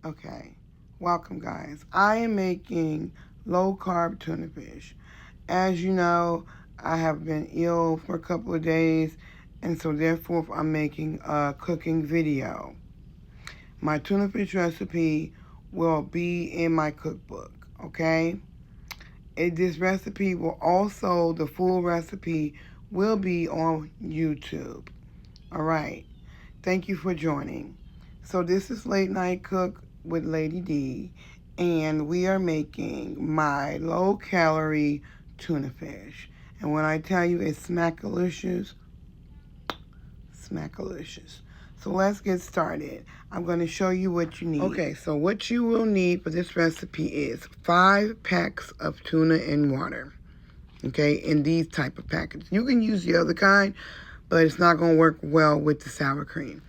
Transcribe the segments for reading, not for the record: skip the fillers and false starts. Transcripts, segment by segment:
Okay, welcome guys. I am making low carb tuna fish. As you know, I have been ill for a couple of days, and so therefore I'm making a cooking video. My tuna fish recipe will be in my cookbook, okay? This recipe will also, the full recipe will be on YouTube. All right. Thank you for joining. So this is Late Night Cook with Lady D, and we are making my low-calorie tuna fish. And when I tell you it's smackalicious, smackalicious. So let's get started. I'm going to show you what you need. Okay, so what you will need for this recipe is 5 packs of tuna in water. Okay, in these type of packets. You can use the other kind, but it's not going to work well with the sour cream.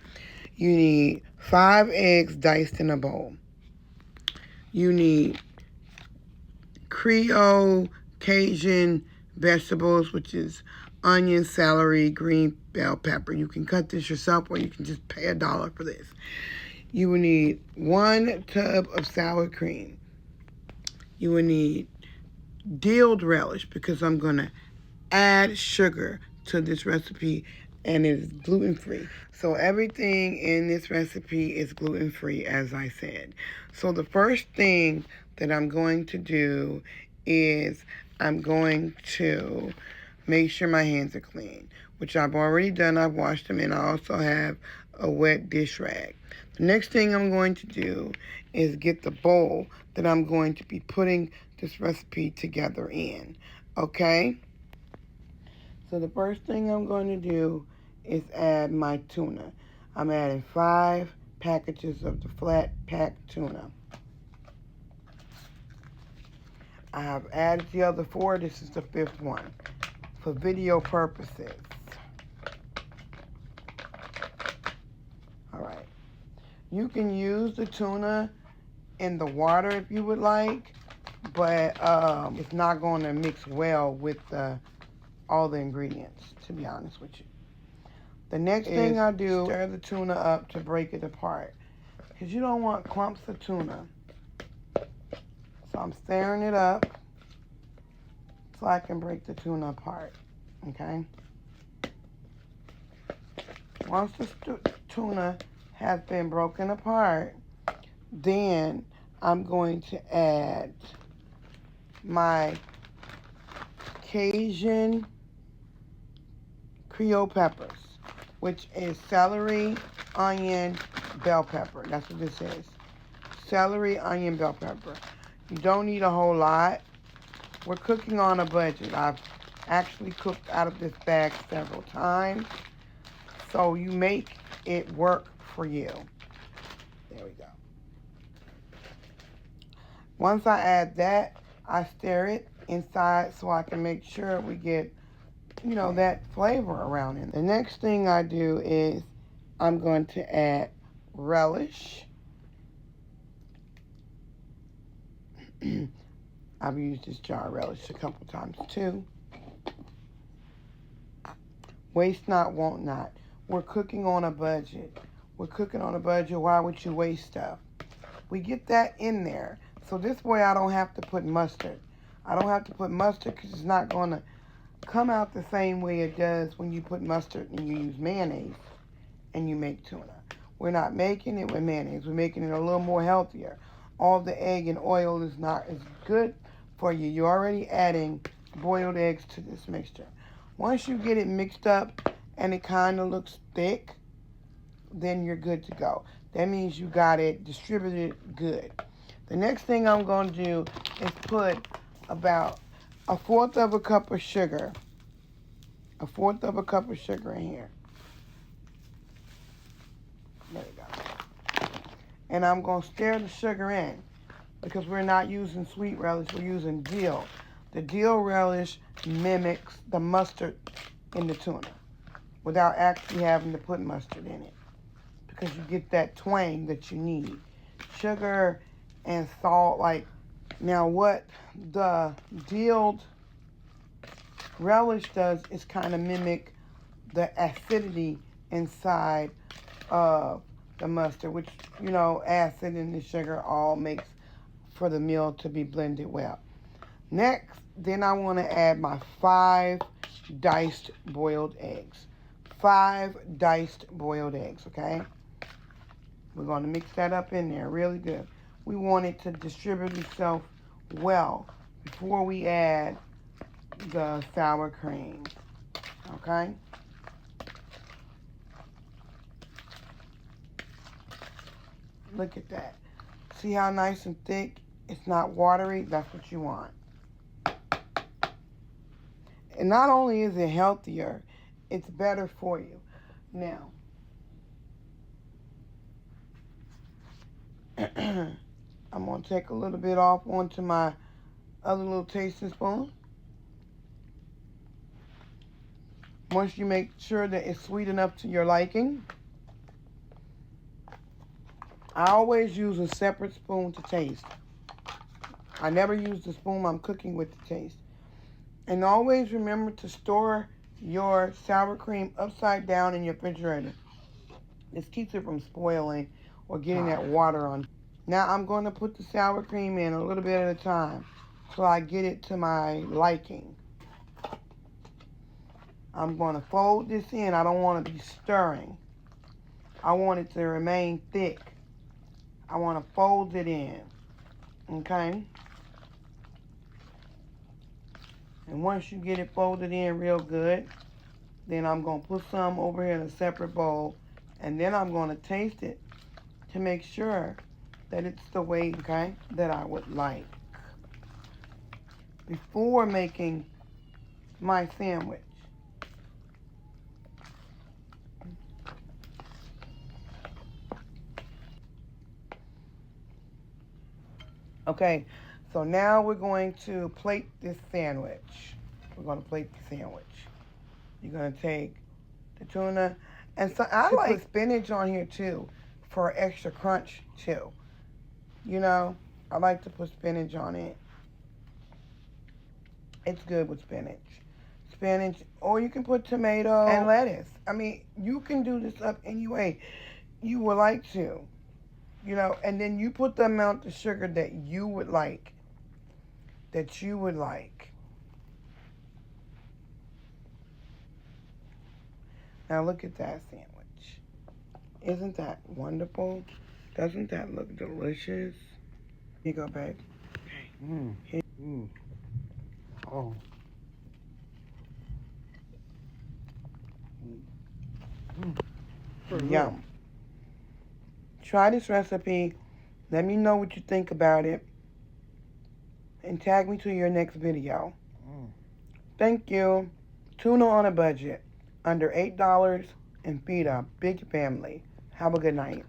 You need 5 eggs diced in a bowl. You need Creole Cajun vegetables, which is onion, celery, green bell pepper. You can cut this yourself, or you can just pay $1 for this. You will need 1 tub of sour cream. You will need dilled relish, because I'm going to add sugar to this recipe, and it is gluten-free. So everything in this recipe is gluten-free, as I said. So the first thing that I'm going to do is I'm going to make sure my hands are clean, which I've already done. I've washed them, and I also have a wet dish rag. The next thing I'm going to do is get the bowl that I'm going to be putting this recipe together in, okay? So the first thing I'm going to do is add my tuna. I'm adding 5 packages of the flat pack tuna. I have added the other 4. This is the 5th one for video purposes. All right. You can use the tuna in the water if you would like, but it's not going to mix well with all the ingredients, to be honest with you. The next thing I do, stir the tuna up to break it apart, because you don't want clumps of tuna. So I'm stirring it up so I can break the tuna apart, okay? Once the tuna has been broken apart, then I'm going to add my Cajun Creole peppers, which is celery, onion, bell pepper. That's what this is. Celery, onion, bell pepper. You don't need a whole lot. We're cooking on a budget. I've actually cooked out of this bag several times, so you make it work for you. There we go. Once I add that, I stir it inside so I can make sure we get, you know, that flavor around it. The next thing I do is I'm going to add relish. I've used this jar of relish a couple times too. Waste not, want not. We're cooking on a budget. We're cooking on a budget. Why would you waste stuff? We get that in there. So this way I don't have to put mustard. I don't have to put mustard because it's not going to come out the same way it does when you put mustard and you use mayonnaise and you make tuna. We're not making it with mayonnaise. We're making it a little more healthier. All the egg and oil is not as good for you. You're already adding boiled eggs to this mixture. Once you get it mixed up and it kind of looks thick, then you're good to go. That means you got it distributed good. The next thing I'm going to do is put about 1/4 of a cup of sugar. 1/4 of a cup of sugar in here. There we go. And I'm going to stir the sugar in because we're not using sweet relish. We're using dill. The dill relish mimics the mustard in the tuna without actually having to put mustard in it, because you get that twang that you need. Sugar and salt. Like, now what the dilled relish does is kind of mimic the acidity inside of the mustard, which, you know, acid and the sugar all makes for the meal to be blended well. Next, then I want to add my 5 diced boiled eggs. 5 diced boiled eggs, okay? We're going to mix that up in there really good. We want it to distribute itself well before we add the sour cream, okay? Look at that. See how nice and thick? It's not watery. That's what you want. And not only is it healthier, it's better for you. Now, I'm going to take a little bit off onto my other little tasting spoon. Once you make sure that it's sweet enough to your liking, I always use a separate spoon to taste. I never use the spoon I'm cooking with to taste. And always remember to store your sour cream upside down in your refrigerator. This keeps it from spoiling or getting that water on. Now I'm going to put the sour cream in a little bit at a time till I get it to my liking. I'm going to fold this in. I don't want to be stirring. I want it to remain thick. I want to fold it in, okay? And once you get it folded in real good, then I'm going to put some over here in a separate bowl, and then I'm going to taste it to make sure that it's the way, okay, that I would like before making my sandwich. Okay, so now we're going to plate this sandwich. We're going to plate the sandwich. You're going to take the tuna, and so I like spinach on here too for extra crunch too. You know, I like to put spinach on it. It's good with spinach. Spinach, or you can put tomato and lettuce. I mean, you can do this up any way you would like to. You know, and then you put the amount of sugar that you would like. That you would like. Now look at that sandwich. Isn't that wonderful? Doesn't that look delicious? Here you go, babe. Okay. Oh. Yum. Try this recipe. Let me know what you think about it. And tag me to your next video. Thank you. Tuna on a budget. Under $8 and feed a big family. Have a good night.